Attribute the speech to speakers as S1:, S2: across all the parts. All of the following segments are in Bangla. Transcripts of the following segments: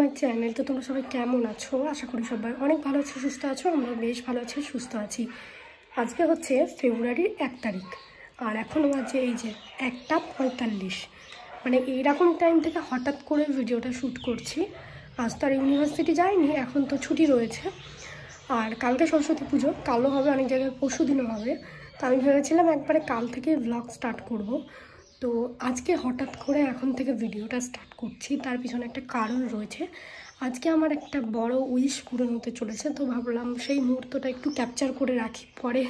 S1: My channel. তো তোমরা সবাই কেমন আছো? আশা করি সবাই অনেক ভালো আছো, সুস্থ আছো। আমরা বেশ ভালো আছি, সুস্থ আছি। আজকে হচ্ছে ফেব্রুয়ারির 1 তারিখ আর এখন বাজে এই যে 1টা 45। মানে এইরকম টাইম থেকে হঠাৎ করে ভিডিওটা শ্যুট করছি। আজ তো আর ইউনিভার্সিটি যাইনি, এখন তো ছুটি রয়েছে। আর কালকে সরস্বতী পুজো, কালও হবে, অনেক জায়গায় পরশু দিনও হবে। তো আমি ভেবেছিলাম একবারে কাল থেকে ব্লগ স্টার্ট করব। তো আজকে হঠাৎ করে এখন থেকে ভিডিওটা স্টার্ট করছি, তার পিছনে একটা কারণ রয়েছে। আজকে আমার একটা বড় উইশ পূরণ হতে চলেছে, তো ভাবলাম সেই মুহূর্তটা একটু ক্যাপচার করে রাখি, পরে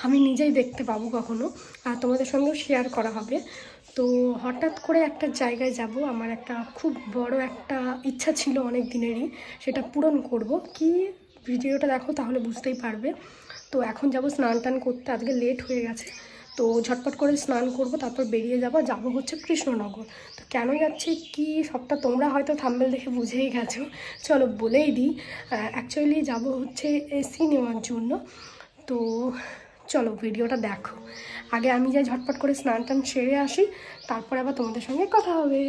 S1: আমি নিজেই দেখতে পাবো কখনো, আর তোমাদের সঙ্গেও শেয়ার করা হবে। তো হঠাৎ করে একটা জায়গায় যাব, আমার একটা খুব বড় একটা ইচ্ছা ছিল অনেক দিনেরই, সেটা পূরণ করব। কি, ভিডিওটা দেখো তাহলে বুঝতেই পারবে। তো এখন যাব স্নান টান করতে, আজকে লেট হয়ে গেছে। তো ঝটপট করে স্নান করব, তারপর বেরিয়ে যাব হচ্ছে কৃষ্ণনগর। তো কেন যাচ্ছি কি সবটা তোমরা হয়তো থাম্বনেল দেখে বুঝেই গেছো, চলো বলেই দিই। অ্যাকচুয়ালি যাব হচ্ছে এসি নেওয়ার জন্য। তো চলো ভিডিওটা দেখো। আগে আমি যাই ঝটপট করে স্নান টান সেরে আসি, তারপর আবার তোমাদের সঙ্গে কথা হবে।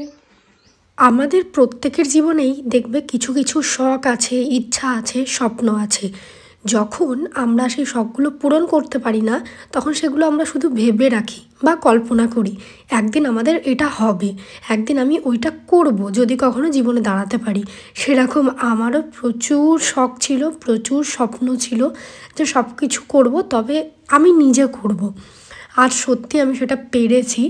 S1: আমাদের প্রত্যেকের জীবনেই দেখবে কিছু কিছু শখ আছে, ইচ্ছা আছে, স্বপ্ন আছে। যখন আমরা সেই শখগুলো পূরণ করতে পারি না, তখন সেগুলো আমরা শুধু ভেবে রাখি বা কল্পনা করি। একদিন আমাদের এটা হবে, একদিন আমি ওইটা করব যদি কখনো জীবনে দাঁড়াতে পারি। সেরকম আমারও প্রচুর শখ ছিল, প্রচুর স্বপ্ন ছিল যে সব কিছু করব, তবে আমি নিজে করব। আর সত্যি আমি সেটা পেরেছি।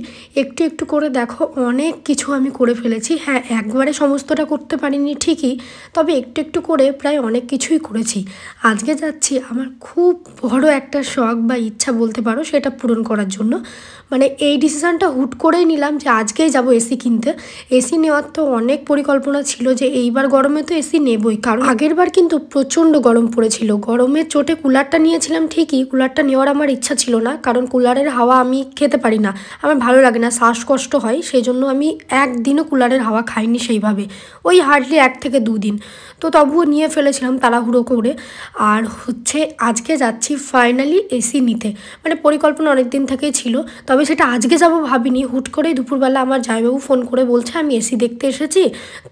S1: একটু একটু করে দেখো অনেক কিছু আমি করে ফেলেছি। হ্যাঁ, একবারে সমস্তটা করতে পারিনি ঠিকই, তবে একটু একটু করে প্রায় অনেক কিছুই করেছি। আজকে যাচ্ছি আমার খুব বড় একটা শখ বা ইচ্ছা বলতে পারো, সেটা পূরণ করার জন্য। মানে এই ডিসিশানটা হুট করেই নিলাম যে আজকেই যাব এসি কিনতে। এসি নেওয়ার তো অনেক পরিকল্পনা ছিল যে এইবার গরমে তো এসি নেবই, কারণ আগের বার কিন্তু প্রচণ্ড গরম পড়েছিল। গরমের চোটে কুলারটা নিয়েছিলাম ঠিকই, কুলারটা নেওয়ার আমার ইচ্ছা ছিল না, কারণ কুলারের হাওয়া আমি খেতে পারি না, আমার ভালো লাগে না, শ্বাসকষ্ট হয়। সেই জন্য আমি একদিনও কুলারের হাওয়া খাইনি সেইভাবে, ওই হার্ডলি 1 থেকে 2 দিন। তো তবুও নিয়ে ফেলেছিলাম তাড়াহুড়ো করে। আর হচ্ছে আজকে যাচ্ছি ফাইনালি এসি নিতে। মানে পরিকল্পনা অনেক দিন থেকেই ছিল, তবে সেটা আজকে যাব ভাবিনি। হুট করেই দুপুরবেলা আমার জামাইবাবু ফোন করে বলছে আমি এসি দেখতে এসেছি।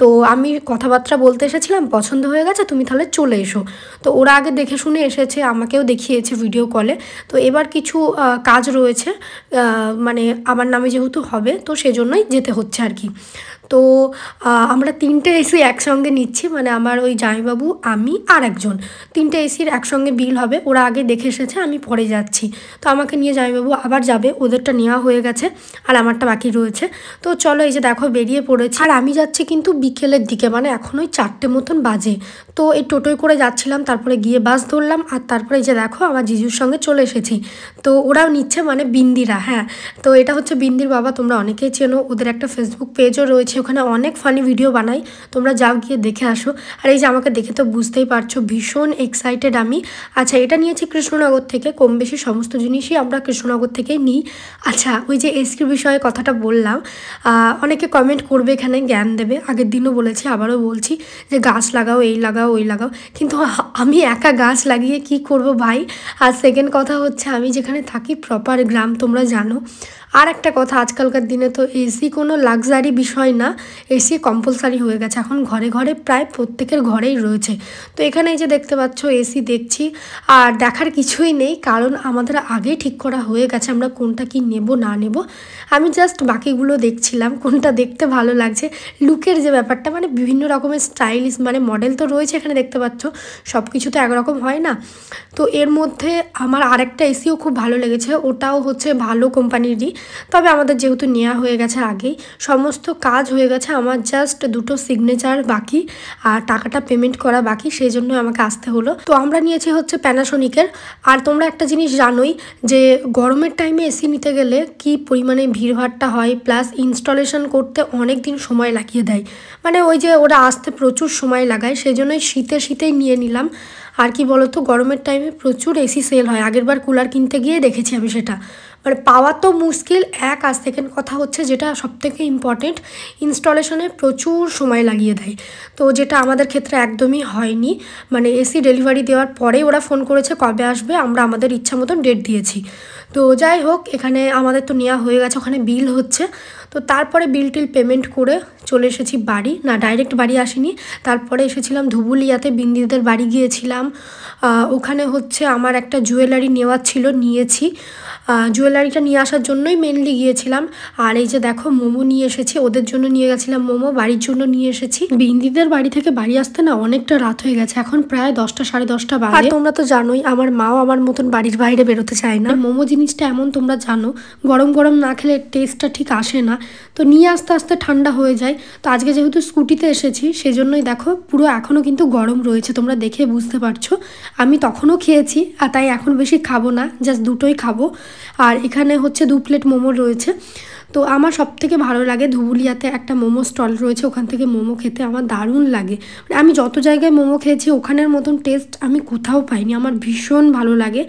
S1: তো আমি কথাবার্তা বলতে এসেছিলাম, পছন্দ হয়ে গেছে, তুমি তাহলে চলে এসো। তো ওরা আগে দেখে শুনে এসেছে, আমাকেও দেখিয়েছে ভিডিও কলে। তো এবার কিছু কাজ রয়েছে, মানে আমার নামে যেহেতু হবে, তো সেজন্যই যেতে হচ্ছে আর কি। তো আমরা 3টে এসি একসঙ্গে নিচ্ছি, মানে আমার ওই জামাইবাবু, আমি আর একজন, 3টে এসির একসঙ্গে বিল হবে। ওরা আগে দেখে এসেছে, আমি পরে যাচ্ছি। তো আমাকে নিয়ে জামাইবাবু আবার যাবে, ওদেরটা নেওয়া হয়ে গেছে আর আমারটা বাকি রয়েছে। তো চলো, এই যে দেখো বেরিয়ে পড়েছি। আর আমি যাচ্ছি কিন্তু বিকেলের দিকে, মানে এখন ওই 4টে মতন বাজে। তো এই টোটোয় করে যাচ্ছিলাম, তারপরে গিয়ে বাস ধরলাম, আর তারপরে এই যে দেখো আমার জিজুর সঙ্গে চলে এসেছি। তো ওরাও নিচ্ছে, মানে বিন্দিরা। হ্যাঁ, তো এটা হচ্ছে বিন্দির বাবা, তোমরা অনেকেই চেনো, ওদের একটা ফেসবুক পেজও রয়েছে, ওখানে অনেক ফানি ভিডিও বানাই, তোমরা যাও গিয়ে দেখে আসো। আর এই যে আমাকে দেখে তো বুঝতেই পারছো ভীষণ এক্সাইটেড আমি। আচ্ছা, এটা নিয়েছি কৃষ্ণনগর থেকে, কম বেশি সমস্ত জিনিসই আমরা কৃষ্ণনগর থেকেই নিই। আচ্ছা, ওই যে এসির বিষয়ে কথাটা বললাম, অনেকে কমেন্ট করবে, এখানে জ্ঞান দেবে। আগের দিনও বলেছি, আবারও বলছি যে গাছ লাগাও, এই লাগাও, ওই লাগাও, কিন্তু আমি একা গাছ লাগিয়ে কি করব ভাই। আর সেকেন্ড কথা হচ্ছে, আমি যেখানে থাকি প্রপার গ্রাম, তোমরা জানো। আর একটা কথা, আজকালকার দিনে তো এসি কোনো লাক্সারি বিষয় না, এসি কম্পালসারি হয়ে গেছে এখন, ঘরে ঘরে প্রায় প্রত্যেকের ঘরেই রয়েছে। তো এখানে এই যে দেখতে পাচ্ছ এসি দেখছি, আর দেখার কিছুই নেই, কারণ আমাদের আগেই ঠিক করা হয়ে গেছে আমরা কোনটা কি নেব না নেব। আমি জাস্ট বাকিগুলো দেখছিলাম, কোনটা দেখতে ভালো লাগছে, লুকের যে ব্যাপারটা, মানে বিভিন্ন রকমের স্টাইলিশ মানে মডেল তো রয়েছে এখানে, দেখতে পাচ্ছ সব কিছু তো একরকম হয় না। তো এর মধ্যে আমার আরেকটা এসিও খুব ভালো লেগেছে, ওটাও হচ্ছে ভালো কোম্পানিরই, তবে আমাদের যেহেতু নেওয়া হয়ে গেছে আগেই, সমস্ত কাজ হয়ে গেছে, আমার জাস্ট 2টো সিগনেচার বাকি আর টাকাটা পেমেন্ট করা বাকি, সেই জন্য আমাকে আসতে হলো। তো আমরা নিয়েছি হচ্ছে প্যানাসোনিকের। আর তোমরা একটা জিনিস জানোই যে গরমের টাইমে এসি নিতে গেলে কি পরিমাণে ভিড়ভাড়টা হয়, প্লাস ইনস্টলেশন করতে অনেক দিন সময় লাগিয়ে দেয়, মানে ওই যে ওরা আসতে প্রচুর সময় লাগায়, সেই জন্যই শীতেই নিয়ে নিলাম। আর কি বলতো, গরমের টাইমে প্রচুর এসি সেল হয়, আগেরবার কুলার কিনতে গিয়ে দেখেছি আমি সেটা, মানে পাওয়া তো মুশকিল এক। আর সেকেন্ড কথা হচ্ছে, যেটা সবথেকে ইম্পর্টেন্ট, ইনস্টলেশনে প্রচুর সময় লাগিয়ে দেয়, তো যেটা আমাদের ক্ষেত্রে একদমই হয়নি। মানে এসি ডেলিভারি দেওয়ার পরেই ওরা ফোন করেছে কবে আসবে, আমরা আমাদের ইচ্ছা মতন ডেট দিয়েছি। তো যাই হোক, এখানে আমাদের তো নেওয়া হয়ে গেছে, ওখানে বিল হচ্ছে। তো তারপরে বিল টিল পেমেন্ট করে চলে এসেছি বাড়ি, না ডাইরেক্ট বাড়ি আসিনি, তারপরে এসেছিলাম ধুবুলিয়াতে, বিন্দিদের বাড়ি গিয়েছিলাম। ওখানে হচ্ছে আমার একটা জুয়েলারি নেওয়ার ছিল, নিয়েছি। জুয়েলারিটা নিয়ে আসার জন্যই মেনলি গিয়েছিলাম। আর এই যে দেখো মোমো নিয়ে এসেছি, ওদের জন্য নিয়ে গেছিলাম মোমো, বাড়ির জন্য নিয়ে এসেছি। বিন্দিদের বাড়ি থেকে বাড়ি আসতে না অনেকটা রাত হয়ে গেছে, এখন প্রায় 10টা সাড়ে 10টা বাজে। আর তোমরা তো জানোই আমার মাও আমার মতন বাড়ির বাইরে বেরোতে চায় না। মোমো জিনিসটা এমন তোমরা জানো, গরম গরম না খেলে টেস্টটা ঠিক আসে না, তো নিয়ে আস্তে আস্তে ঠান্ডা হয়ে যায়। তো আজকে যেহেতু স্কুটিতে এসেছি সেজন্যই দেখো পুরো এখনও কিন্তু গরম রয়েছে, তোমরা দেখে বুঝতে পারছো। আমি তখনও খেয়েছি আর তাই এখন বেশি খাবো না, জাস্ট দুটোই খাবো। আর এখানে হচ্ছে 2 প্লেট মোমো রয়েছে। তো আমার সবথেকে ভালো লাগে ধুবুলিয়াতে একটা মোমো স্টল রয়েছে, ওখান থেকে মোমো খেতে আমার দারুণ লাগে। মানে আমি যত জায়গায় মোমো খেয়েছি ওখানের মতন টেস্ট আমি কোথাও পাইনি, আমার ভীষণ ভালো লাগে।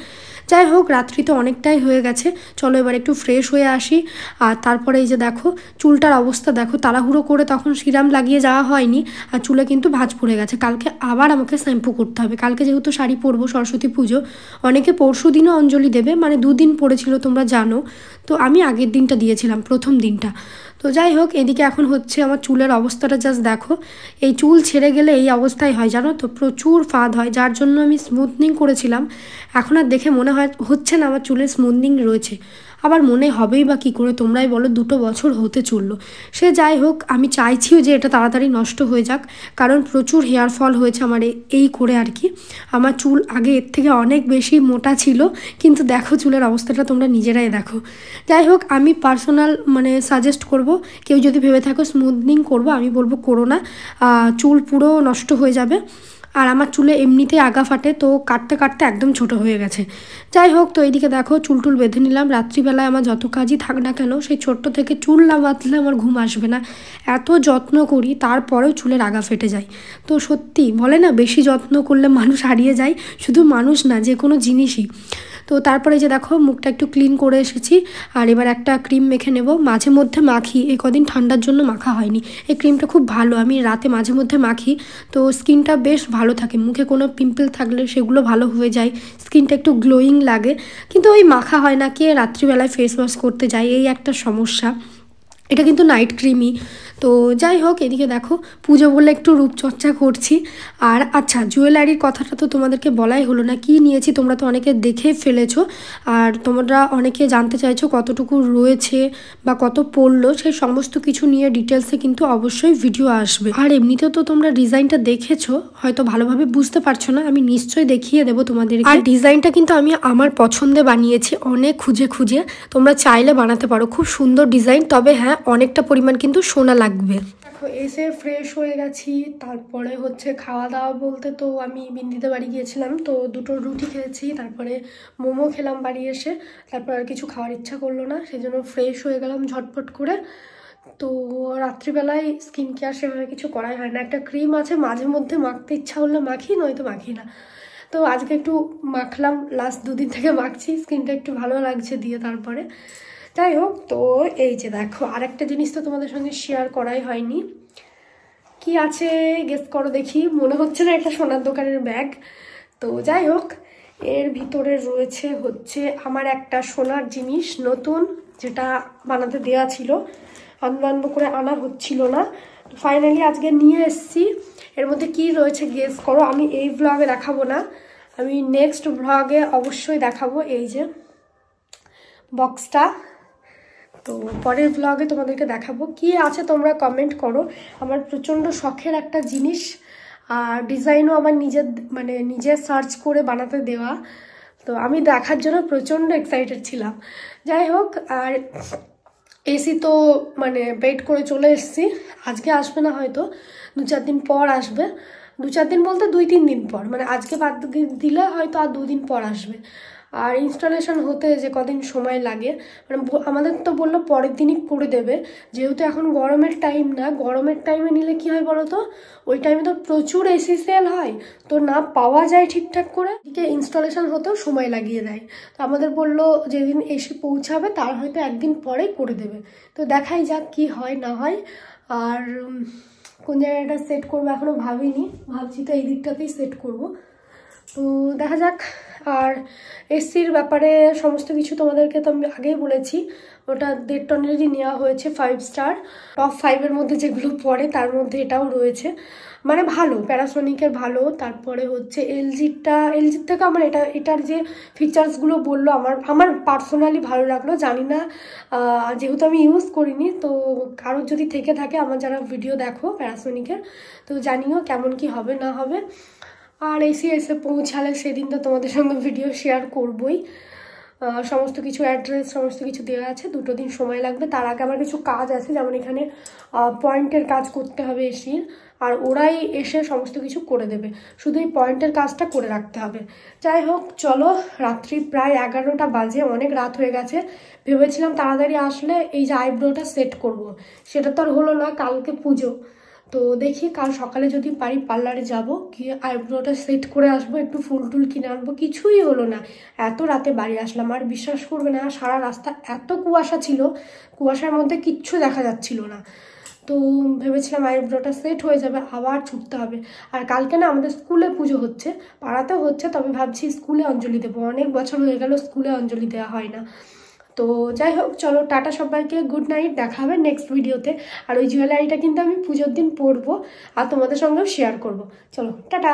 S1: যাই হোক, রাত্রি তো অনেকটাই হয়ে গেছে, চলো এবার একটু ফ্রেশ হয়ে আসি। আর তারপরে এই যে দেখো চুলটার অবস্থা দেখো, তাড়াহুড়ো করে তখন সিরাম লাগিয়ে যাওয়া হয়নি, আর চুলে কিন্তু ভাঁজ পড়ে গেছে। কালকে আবার আমাকে শ্যাম্পু করতে হবে, কালকে যেহেতু শাড়ি পরবো, সরস্বতী পুজো। অনেকে পরশু দিনও অঞ্জলি দেবে, মানে 2 দিন পড়েছিল তোমরা জানো, তো আমি আগের দিনটা দিয়েছিলাম, প্রথম দিনটা। তো যাই হোক, এদিকে এখন হচ্ছে আমার চুলের অবস্থাটা জাস্ট দেখো, এই চুল ছেড়ে গেলে এই অবস্থায় হয় জানো তো, প্রচুর ফাঁদ হয়, যার জন্য আমি স্মুথনিং করেছিলাম। এখন আর দেখে মনে হচ্ছে না আমার চুলের স্মুথনিং রয়েছে, আবার মনে হবেই বা কী করে, তোমরাই বলো, 2 বছর হতে চললো। সে যাই হোক, আমি চাইছিও যে এটা তাড়াতাড়ি নষ্ট হয়ে যাক, কারণ প্রচুর হেয়ার ফল হয়েছে আমার এই করে আর কি। আমার চুল আগে এর থেকে অনেক বেশি মোটা ছিল, কিন্তু দেখো চুলের অবস্থাটা তোমরা নিজেরাই দেখো। যাই হোক, আমি পার্সোনাল মানে সাজেস্ট করব, কেউ যদি ভেবে থাকো স্মুথনিং করবো, আমি বলবো করো না, চুল পুরো নষ্ট হয়ে যাবে। আর আমার চুলে এমনিতেই আগা ফাটে, তো কাটতে কাটতে একদম ছোট হয়ে গেছে। যাই হোক, তো এইদিকে দেখো চুল টুল বেঁধে নিলাম। রাত্রিবেলায় আমার যত কাজই থাক না কেন, সেই ছোট্ট থেকে চুল না বাঁধলে আমার ঘুম আসবে না। এত যত্ন করি তারপরেও চুলের আগা ফেটে যায়। তো সত্যি বলে না, বেশি যত্ন করলে মানুষ হারিয়ে যায়, শুধু মানুষ না, যে কোনো জিনিসই। তো তারপরে যে দেখো মুখটা একটু ক্লিন করে এসেছি, আর এবার একটা ক্রিম মেখে নেব। মাঝে মধ্যে মাখি, এই কদিন ঠান্ডার জন্য মাখা হয়নি। এই ক্রিমটা খুব ভালো, আমি রাতে মাঝে মধ্যে মাখি, তো স্কিনটা বেশ ভালো থাকে। মুখে কোনো পিম্পল থাকলে সেগুলো ভালো হয়ে যায়, স্কিনটা একটু গ্লোয়িং লাগে। কিন্তু ওই মাখা হয় না, কে রাত্রিবেলায় ফেস ওয়াশ করতে যায়, এই একটা সমস্যা। এটা কিন্তু নাইট ক্রিমই। তো যাই হোক, এদিকে দেখো পুজো বলে একটু রূপচর্চা করছি। আর আচ্ছা, জুয়েলারির কথাটা তো তোমাদেরকে বলাই হলো না, কি নিয়েছি তোমরা তো অনেকে দেখে ফেলেছো, আর তোমরা অনেকে জানতে চাইছো কতটুকু রয়েছে বা কত পড়লো, সেই সমস্ত কিছু নিয়ে ডিটেলসে কিন্তু অবশ্যই ভিডিও আসবে। আর এমনিতেও তো তোমরা ডিজাইনটা দেখেছো, হয়তো ভালোভাবে বুঝতে পারছো না, আমি নিশ্চয়ই দেখিয়ে দেবো তোমাদের। আর ডিজাইনটা কিন্তু আমি আমার পছন্দে বানিয়েছি, অনেক খুঁজে খুঁজে। তোমরা চাইলে বানাতে পারো, খুব সুন্দর ডিজাইন, তবে হ্যাঁ অনেকটা পরিমাণ কিন্তু সোনা লাগবে। দেখো এসে ফ্রেশ হয়ে গেছি, তারপরে হচ্ছে খাওয়া দাওয়া বলতে তো আমি বিন্দিতে বাড়ি গিয়েছিলাম, তো 2টো রুটি খেয়েছি, তারপরে মোমো খেলাম বাড়ি এসে। তারপর আর কিছু খাওয়ার ইচ্ছা করলো না, সেজন্য ফ্রেশ হয়ে গেলাম ঝটপট করে। তো রাত্রিবেলায় স্কিন কেয়ার সেভাবে কিছু করাই হয় না, একটা ক্রিম আছে, মাঝে মধ্যে মাখতে ইচ্ছা হলে মাখি, নয়তো মাখি না। তো আজকে একটু মাখলাম, লাস্ট 2 দিন থেকে মাখছি, স্কিনটা একটু ভালো লাগছে দিয়ে। তারপরে যাই হোক, তো এই যে দেখো আরেকটা জিনিস তো তোমাদের সঙ্গে শেয়ার করাই হয়নি, কি আছে গেস করো দেখি। মনে হচ্ছে না এটা সোনার দোকানের ব্যাগ। তো যাই হোক, এর ভিতরে রয়েছে হচ্ছে আমার একটা সোনার জিনিস নতুন, যেটা বানাতে দেওয়া ছিল, আনবানবো করে আনা হচ্ছিল না, ফাইনালি আজকে নিয়ে এসেছি। এর মধ্যে কি রয়েছে গেস করো, আমি এই ব্লগে দেখাবো না, আমি নেক্সট ব্লগে অবশ্যই দেখাবো। এই যে বক্সটা, তো পরের ব্লগে তোমাদেরকে দেখাবো কি আছে, তোমরা কমেন্ট করো। আমার প্রচণ্ড শখের একটা জিনিস, আর ডিজাইনও আমার নিজের সার্চ করে বানাতে দেওয়া, তো আমি দেখার জন্য প্রচণ্ড এক্সাইটেড ছিলাম। যাই হোক, আর এসি তো ওয়েট করে চলে এসেছি, আজকে আসবে না, হয়তো 2-4 দিন পর আসবে। 2-4 দিন বলতে 2-3 দিন পর, আজকে বাদ দিলে হয়তো আর 2 দিন পর আসবে। আর ইনস্টলেশন হতে যে কদিন সময় লাগে, আমাদের তো বললো পরের দিনই করে দেবে, যেহেতু এখন গরমের টাইম না, গরমের টাইমে নিলে কি হয় বলো তো, ওই টাইমে তো প্রচুর এসি সেল হয়, তো না পাওয়া যায় ঠিকঠাক করে, এদিকে ইনস্টলেশন হতেও সময় লাগিয়ে দেয়। তো আমাদের বললো যেদিন এসে পৌঁছাবে তার হয়তো একদিন পরেই করে দেবে। তো দেখাই যাক কি হয় না হয়। আর কোন জায়গাটা সেট করবো এখনো ভাবিনি, ভাবছি তো এই দিকটাতেই সেট করবো। তো দেখা যাক। আর এসির ব্যাপারে সমস্ত কিছু তোমাদেরকে তো আমি আগেই বলেছি, ওটা 1.5 টনেরই নেওয়া হয়েছে, 5 স্টার, টপ 5-এর মধ্যে যেগুলো পড়ে তার মধ্যে এটাও রয়েছে, মানে ভালো, প্যারাসোনিকের ভালো। তারপরে হচ্ছে এলজির থেকে আমার এটার যে ফিচার্সগুলো বললো আমার পার্সোনালি ভালো লাগলো। জানি না, যেহেতু আমি ইউজ করিনি, তো কারোর যদি থেকে থাকে, আমার যারা ভিডিও দেখো প্যারাসোনিকের, তো জানিও কেমন কি হবে না হবে। আর এসে পৌঁছালে সেদিন তো তোমাদের সঙ্গে ভিডিও শেয়ার করবই। সমস্ত কিছু অ্যাড্রেস সমস্ত কিছু দেওয়া আছে, 2 দিন সময় লাগবে। তার আগে আমার কিছু কাজ আছে, যেমন এখানে পয়েন্টের কাজ করতে হবে এসির, আর ওরাই এসে সমস্ত কিছু করে দেবে, শুধু এই পয়েন্টের কাজটা করে রাখতে হবে। যাই হোক, চলো, রাত্রি প্রায় 11টা বাজে, অনেক রাত হয়ে গেছে। ভেবেছিলাম তাড়াতাড়ি আসলে এই যে আইব্রোটা সেট করব, সেটা তো আর হলো না, কালকে পুজো। তো দেখি কাল সকালে যদি পারি পার্লারে যাব, গিয়ে আইব্রোটা সেট করে আসবো, একটু ফুল টুল কিনে আনবো। কিছুই হলো না, এত রাতে বাড়ি আসলাম। আর বিশ্বাস করবে না, সারা রাস্তা এত কুয়াশা ছিল, কুয়াশার মধ্যে কিচ্ছু দেখা যাচ্ছিল না। তো ভেবেছিলাম আইব্রোটা সেট হয়ে যাবে, আবার ছুটতে হবে। আর কালকে না আমাদের স্কুলে পুজো হচ্ছে, পাড়াতেও হচ্ছে, তবে ভাবছি স্কুলে অঞ্জলি দেবো, অনেক বছর হয়ে গেল স্কুলে অঞ্জলি দেওয়া হয় না। তো যাই হোক, চলো, টাটা সবাইকে, গুড নাইট, দেখা হবে নেক্সট ভিডিওতে। আর ওই জুয়েলারিটা কিন্তু আমি পুজোর দিন পরবো, আর তোমাদের সঙ্গেও শেয়ার করবো। চলো, টাটা।